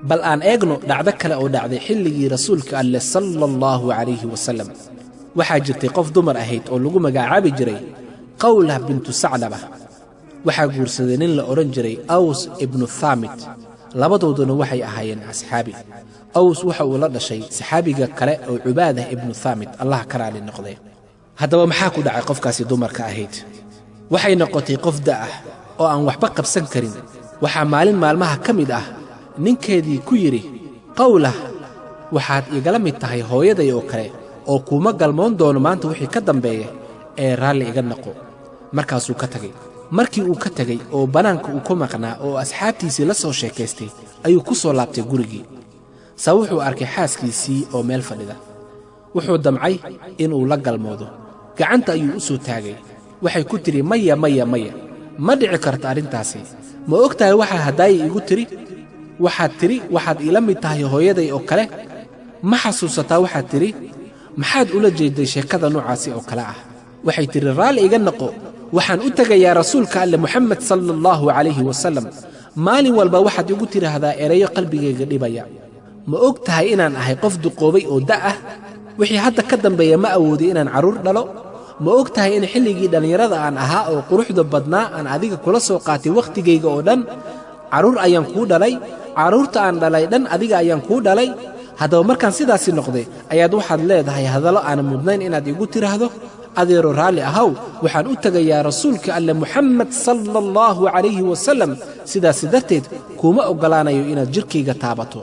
bal aan eegno dhacdo kale oo dhacday xilligii rasuulka alle sallallahu calayhi wasallam waxaa jirtay qof dumar ahayd oo lagu magacaabi jiray qawlah bintu saclaba waxaa guursaday nin la odhan jiray aws ibnu thaamit labadooduna waxay ahaayeen asxaabi aws waxa uu la dhashay saxaabiga kale oo cubaadah ibnu thaamit allah ka raali noqday haddaba maxaa ku dhacay qofkaasi dumarka ahayd waxay noqotay qof da'ah oo aan waxba qabsan karin waxaa maalin maalmaha ka mid ah ninkeedii ku yidhi qawlah waxaad igala mid tahay hooyaday oo kale oo kuuma galmoon doono maanta wixii ka dambeeya ee raalli iga noqo markaasuu ka tegey markii uu ka tegey oo bannaanka uu ku maqnaa oo asxaabtiisii la soo sheekaystay ayuu ku soo laabtay gurigii saa wuxuu arkay xaaskiisii oo meel fadhida wuxuu damcay inuu la galmoodo gacanta ayuu u soo taagay waxay ku tidhi maya maya maya ma dhici karto arrintaasi ma og tahay waxaa haddaaya iigu tidhi waxaad tidhi waxaad iila mid tahay hooyaday oo kale ma xasuusataa waxaad tidhi maxaad ula jeedday sheekada noocaasi oo kale ah waxay tidhi raalli iga noqo waxaan u tegayaa rasuulka alle muxamed sala allahu calayhi wasallam maalin walba waxaad igu tidhaahdaa erayo qalbigayga dhibaya ma og tahay inaan ahay qof duqoobay oo da' ah wixii hadda ka dambeeya ma awoodi inaan carruur dhalo ma og tahay in xilligii dhallinyarada aan ahaa oo quruxda badnaa aan adiga kula soo qaatay wakhtigayga oo dhan carruur ayaan kuu dhalay carruurta aan dhalay dhan adiga ayaan kuu dhalay haddaba markaan sidaasi noqday ayaad waxaad leedahay hadallo aanan mudnayn inaad igu tidhaahdo adeero raalli ahaw waxaan u tegayaa rasuulka alle muxamed sala allahu calayhi wasallam sidaasi darteed kuuma oggolaanayo inaad jidhkayga taabato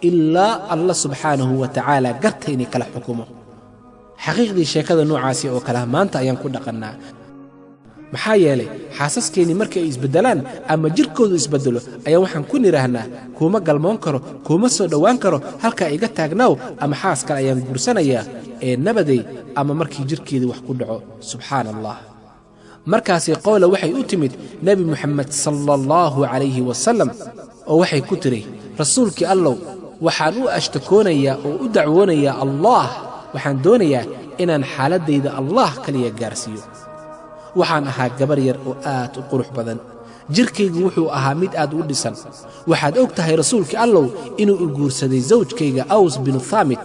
ilaa allah subxaanahu wa tacaala garta inay kala xukumo xaqiiqdii sheekada noocaasi oo kaleha maanta ayaan ku dhaqannaa maxaa yeelay xaasaskeenii markii ay isbeddelaan ama jidhkoodu isbeddelo ayaan waxaan ku nidhaahnaa kuuma galmoon karo kuuma soo dhowaan karo halkaa iga taagnaaw ama xaas kale ayaan guursanayaa ee nabaday ama markii jidhkeedii wax ku dhaco subxaana allah markaasi qowla waxay u timid nebi moxamed sala allahu calayhi wasallam oo waxay ku tidhi rasuulkii allow waxaan u ashtakoonayaa oo u dacwoonayaa allaah waxaan doonayaa inaan xaaladdayda allah kaliya gaarsiiyo waxaan ahaa gabar yar oo aad u qurux badan jidhkaygu wuxuu ahaa mid aad u dhisan waxaad og tahay rasuulkii allow inuu i guursaday sawjkayga aws binu thaamit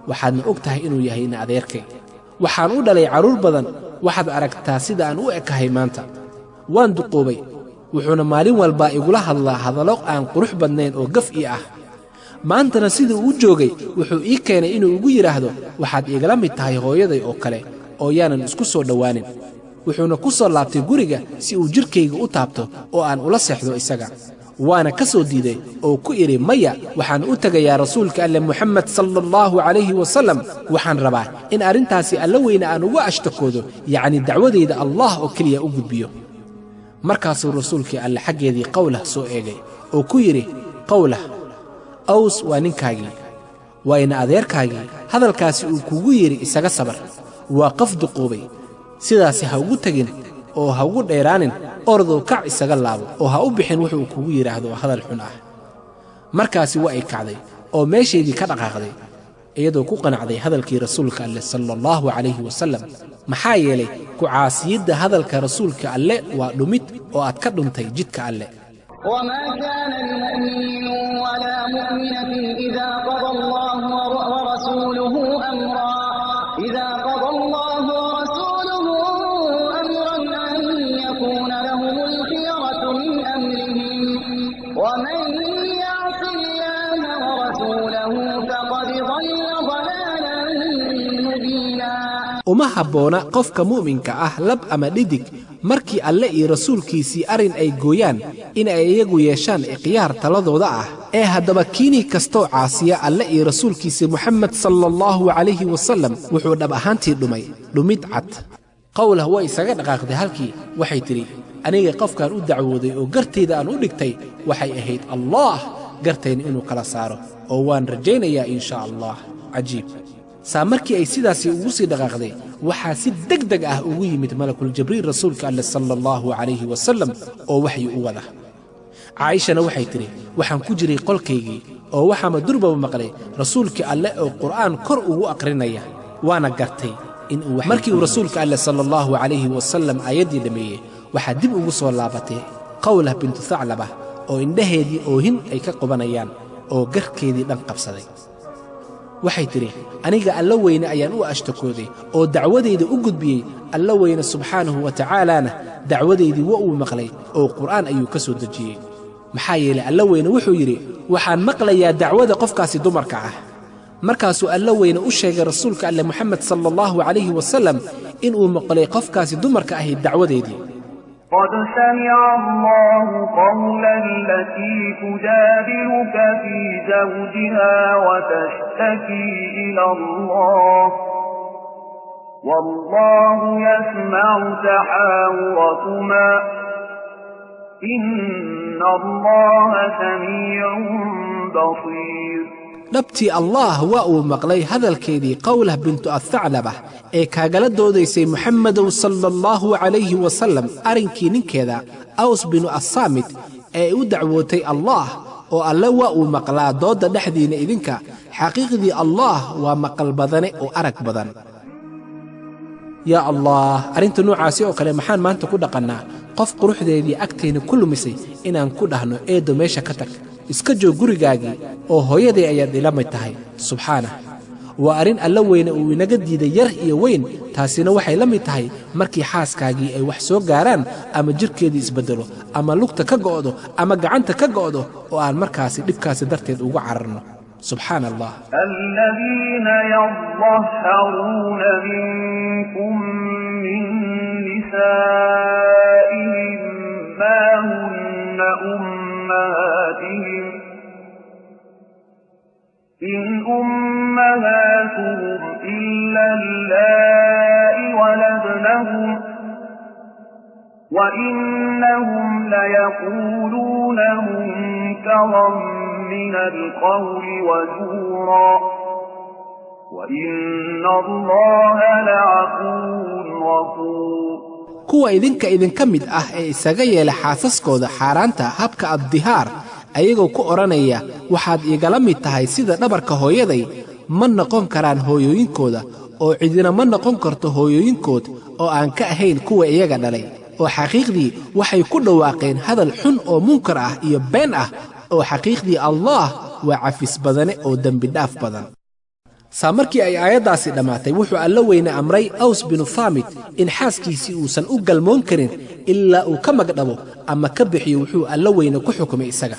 waxaadna og tahay inuu yahay ina adeerkay waxaan u dhalay carruur badan waxaad aragtaa sida aan u ekahay maanta waan duqoobay wuxuuna maalin walbaa igula hadlaa hadallo aan qurux badnayn oo gaf ii ah maantana siduu u joogay wuxuu ii keenay inuu igu yidhaahdo waxaad igala mid tahay hooyaday oo kale oo yaanan isku soo dhowaanin wuxuuna ku soo laabtay guriga si uu jidhkayga u taabto oo aan ula seexdo isaga waana ka soo diiday oo ku idhi maya waxaan u tegayaa rasuulka alle muxamed sala allahu calayhi wasallam waxaan rabaa in arrintaasi alla weyne aan ugu ashtakoodo yacni dacwadayda allah oo keliya u gudbiyo markaasuu rasuulkii alle xaggeedii qawlah soo eegay oo ku yidhi qawlah aws waa ninkaagii waa ina adeerkaagii hadalkaasi uu kugu yidhi isaga sabar waa qof duquubay sidaasi ha ugu tegin oo ha ugu dheeraanin ordow kac isaga laabo oo ha u bixin wuxuu kugu yidhaahdo hadal xun ah markaasi waa ay kacday oo meeshaydii ka dhaqaaqday iyadoo ku qanacday hadalkii rasuulka alle sala allahu calayhi wasallam maxaa yeelay ku caasiyidda hadalka rasuulka alle waa dhumid oo aad ka dhuntay jidka alle وما كان لمؤمن ولا مؤمنة إذا قضى الله ورسوله أمرا أن يكون لهم الخيرة من أمرهم ومن يعص الله ورسوله فقد ضل ضلالا مبينا uma habboona qofka mu'minka ah lab ama dhidig markii alle iyo rasuulkiisii arrin ay gooyaan in ay iyagu yeeshaan ikhyaar taladooda ah ee haddaba kiinii kastoo caasiya alle iyo rasuulkiisii moxamed sala allahu calayhi wasallam wuxuu dhab ahaantii dhumid cad qawlah way isaga dhaqaaqday halkii waxay tidhi aniga qofkaan u dacwooday oo gartayda aan u dhigtay waxay ahayd allaah gartayna inuu kala saaro oo waan rajaynayaa in shaa allah cajiib saa markii ay sidaasi ugu sii dhaqaaqday waxaa si degdeg ah ugu yimid malakul jibriil rasuulka alle sala allahu calayhi wasallam oo waxyi u wada caa'ishana waxay tidhi waxaan ku jiray qolkaygii oo waxaama durbaba maqlay rasuulkii alle oo qur'aan kor ugu aqrinaya waana gartay markii uu rasuulka alle sala allahu calayhi wasallam aayaddii dhammeeyey waxaa dib ugu soo laabatay qawlah bintu thaclaba oo indhaheedii oohin ay ka qubanayaan oo garkeedii dhan qabsaday waxay tidhi aniga alla weyne ayaan u ashtakooday oo dacwadayda u gudbiyey alla weyne subxaanahu wa tacaalaana dacwadaydii wa uu maqlay oo qur'aan ayuu ka soo dejiyey maxaa yeelay alla weyne wuxuu yidhi waxaan maqlayaa dacwada qofkaasi dumarka ah markaasuu alla weyne u sheegay rasuulka alle moxamed sala allahu calayhi wasalam inuu maqlay qofkaasi dumarka ahayd dacwadeedii قد سمع الله قول التي تجادلك في زوجها وتشتكي إلى الله والله يسمع تحاوركما إن الله سميع بصير dhabtii allah waa uu maqlay hadalkeedii qawlah bintu athaclabah ee kaagala doodaysay moxamedow sala allahu calayhi wasalam arrinkii ninkeeda aws binu assaamit ee u dacwootay allaah oo alle waa uu maqlaa doodda dhexdiinna idinka xaqiiqdii allaah waa maqal badane oo arag badan yaa allah arrinta noocaasi oo kale maxaan maanta ku dhaqannaa qof quruxdeedii agtayna ku lumisay inaan ku dhahno eeddo meesha ka tag iska joog gurigaagii oo hooyaday ayaad ila mid tahay subxaanah waa arrin alla weyne uu inaga diiday yar iyo weyn taasina waxay la mid tahay markii xaaskaagii ay wax soo gaaraan ama jirhkeedii isbeddelo ama lugta ka go'do ama gacanta ka go'do oo aan markaasi dhibkaasi darteed ugu cararno سبحان الله الذين يظهرون منكم من نسائهم ما هن أمهاتهم إن أمهاتهم إلا اللائي ولدنهم وإنهم ليقولون منكرا من القول وزورا وإن الله لعفو غفور kuwa idinka mid ah ee isaga yeela xaasaskooda xaaraanta habka addihaar ayagoo ku oranaya waxaad igala mid tahay sida dhabarka hooyaday ma noqon karaan hooyooyinkooda oo cidina ma noqon karto hooyooyinkood oo aan ka ahayn kuwa iyaga dhalay oo xaqiiqdii waxay ku dhawaaqeen hadal xun oo munkar ah iyo been ah oo xaqiiqdii allah waa cafis badane oo dembi dhaaf badan saa markii ay aayaddaasi dhammaatay wuxuu alla weyne amray aws binu thaamit in xaaskiisii uusan u galmoon karin ilaa uu ka magdhabo ama ka bixiyo wuxuu alla weyne ku xukumay isaga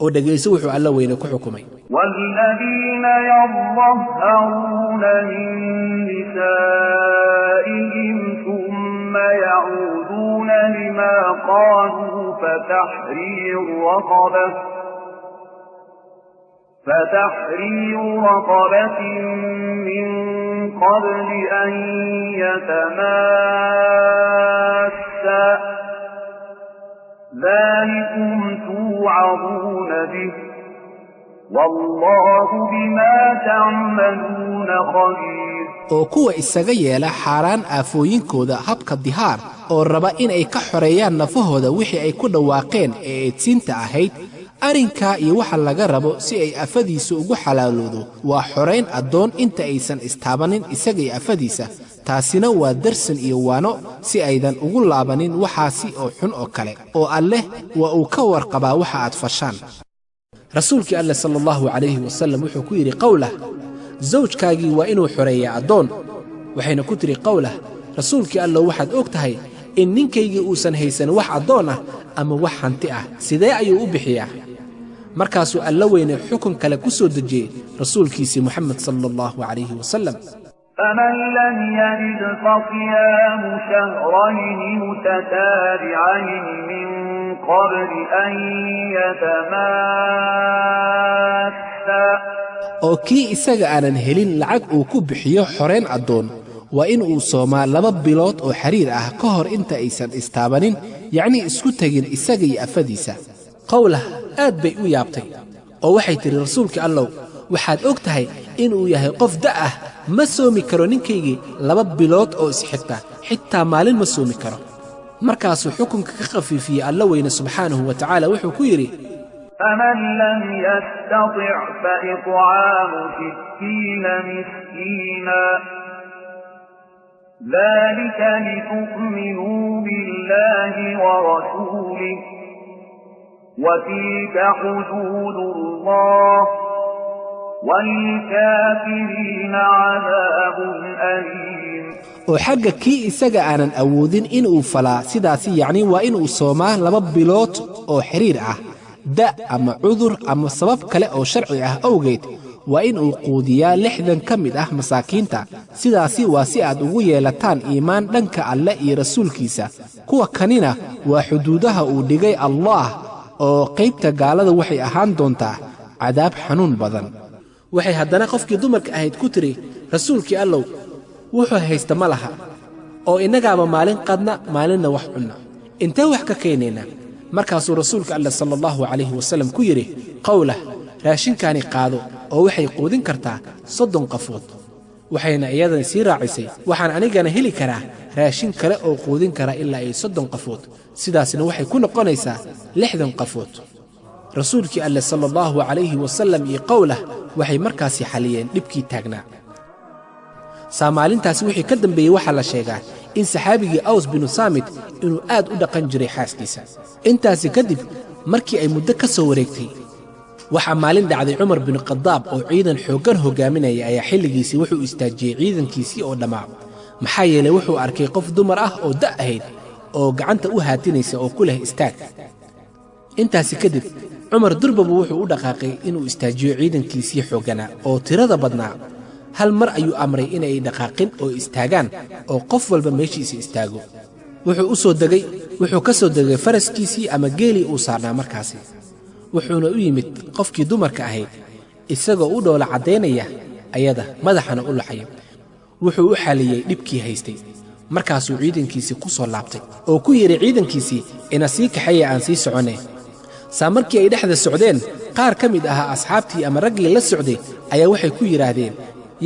oo dhegayso wuxuu alla weyne ku xukumay والذين يظهرون من نسائهم ثم يعودون لما قالوا فتحرير رقبة من قبل أن يتماسا ذلكم توعظون به والله بما تعملون خبير oo kuwa isaga yeela xaaraan aafooyinkooda habka dihaar oo raba inay ka xoreeyaan nafahooda wixii ay ku dhawaaqeen ee eedsiinta ahayd arrinkaa iyo waxa laga rabo si ay afadiisa ugu xalaaloodo waa xorayn addoon inta aysan istaabanin isagay afadiisa taasina waa darsan iyo waano si aydan ugu laabanin waxaasi oo xun oo kale oo alleh waa uu ka warqabaa waxa aad fashaan rasuulkii alleh sala allahu calayhi wasallam wuxuu ku yidhi qowlah zawjkaagii waa inuu xoreeyaa addoon waxayna ku tidhi qowlah rasuulkii allow waxaad og tahay in ninkaygii uusan haysan wax addoon ah ama wax hanti ah sidee ayuu u bixiyaa markaasuu alla weyne xukun kale ku soo dejiyey rasuulkiisii moxamed sala allahu calayhi wasalam فمن لم يجد فصيام شهرين متتابعين من قبل أن يتماسا oo kii isaga aanan helin lacag uu ku bixiyo xorayn addoon waa in uu soomaa 2 bilood oo xiriir ah ka hor inta aysan istaabanin yacnii isku tegin isaga iyo afadiisa qowlah aad bay u yaabtay oo waxay tidhi rasuulkii allow waxaad og tahay inuu yahay qof da' ah ma soomi karo ninkaygii 2 bilood oo isxigta xitaa maalin ma soomi karo markaasuu xukunka ka khafiifiyey alla weyne subxaanahu wa tacaala wuxuu ku yidhi فمن لم يستطع فإطعام 60 مسكينا ذلك لتؤمنوا بالله ورسوله وتلك حدود الله والكافرين عذاب أليم oo xagga kii isaga aanan awoodin inuu falaa sidaasi yacni waa inuu soomaa 2 bilood oo xiriir ah da ama cudur ama sabab kale oo sharci ah awgeed waa inuu quudiyaa 60 ka mid ah masaakiinta sidaasi waa si aad ugu yeelataan iimaan dhanka alle iyo rasuulkiisa kuwa kanina waa xuduudaha uu dhigay Allah oo qaybta gaalada waxay ahaan doontaa cadaab xanuun badan waxay haddana qofkii dumarka ahayd ku tiri rasuulkii allow wuxuu haysta ma laha oo innagaaba maalin qadna maalinna wax cunna intee wax ka keenayna markaasuu rasuulka alle sallallahu alayhi wasallam ku yiri qawla raashinkaani qaado oo waxay quudin kartaa 30 qafood waxayna iyadana sii raacisay waxaan anigana heli karaa raashin kale oo quudin kara ilaa ay 30 qafood sidaasna waxay ku noqonaysaa 60 qafood rasuulkii alle sallallahu alayhi wasallam iyo qawla waxay markaasi xaliyeen dhibkii taagnaa Soomaalintaasi wixii ka dambeeyay waxa la sheegaa in saxaabigii Aws bin Saamit inuu aad u dhaqan jiray xaaskiisa intaasi kadib markii ay muddo ka soo wareegtay waxa maalin dhacday Umar bin Khadaab oo ciidan xooggan hogaaminaya ayaa xilligiisii wuxuu istaajiyay ciidankiisii oo dhamaa maxaa yeelay wuxuu arkay qof dumar ah oo da' ahayd oo gacanta u haatinaysa oo ku leh istaag intaasi kadib Umar durbabu wuxuu u dhaqaaqay inuu istaajiyo ciidankiisii xoogganaa oo tirada badnaa hal mar ayuu amray inay dhaqaaqin oo istaagaan oo qof walba meeshiisa istaago wuxuu ka soo degay faraskiisii ama geelii uu saarnaa markaasi wuxuuna u yimid qofkii dumarka ahayd isagoo u dhoola cadeynaya ayada madaxana u laxay wuxuu u xaliyay dhibkii haystay markaasuu ciidankiisii ku soo laabtay oo ku yiri ciidankiisii ina sii kaxaya aan sii soconay saamarkii ay dhexda socdeen qaar ka mid ah asxaabtii ama raggii la socday ayaa waxay ku yiraahdeen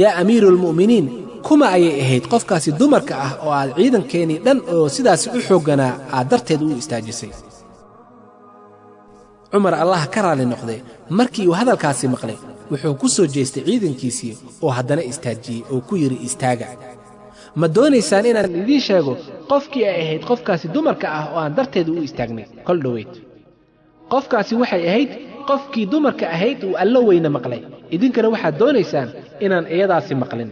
yaa amiirul mu'miniin kuma ayay ahayd qofkaasi dumarka ah oo aad ciidankeeni dhan oo sidaas u xoogganaa aad darteed u istaajisay Umar Allah ka raali noqday markii uu hadalkaasi maqlay wuxuu ku soo jeestay ciidankiisii oo haddana istaajiyay oo ku yiri istaaga ma doonaysaan inaan idin sheego qofkii ay ahayd qofkaasi dumarka ah oo aan darteed u istaagnay kol dhaweyd qofkaasi waxay ahayd qofkii dumarka ahayd uu alla weyna maqlay idinkana waxaad doonaysaan inaan iyadaasi maqlin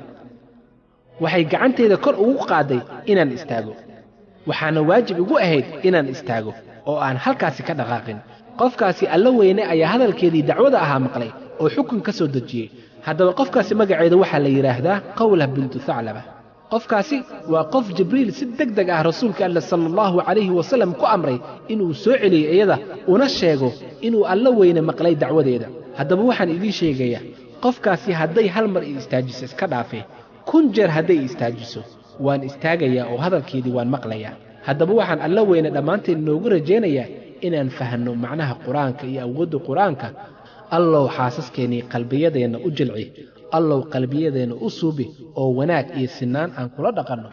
waxay gacanteeda kor ugu qaaday inaan istaago waxaana waajib igu ahayd inaan istaago oo aan halkaasi ka dhaqaaqin qofkaasi alla weyne ayaa hadalkeedii dacwada ahaa maqlay oo xukun ka soo dejiyay haddaba qofkaasi magaceeda waxaa la yiraahdaa Qawla bintu Tha'laba qofkaasi waa qof Jibriil si degdeg ah rasuulka Allah sallallahu alayhi wasallam ku amray inuu soo celiyo iyada una sheego inuu alla weyne maqlay dacwadeeda haddaba waxaan idin sheegayaa qofkaasi hadday hal mar istaajiso iska dhaafay 1000 jeer hadday istaajiso waan istaagayaa oo hadalkeedii waan maqlayaa haddaba waxaan alla weyne dhamaanteen noogu rajaynayaa inaan fahanno macnaha quraanka iyo awoodda quraanka allow xaasaskeeni qalbiyadeena u jilci allow qalbiyadeena u suubi oo wanaag iyo sinaan aan kula dhaqanno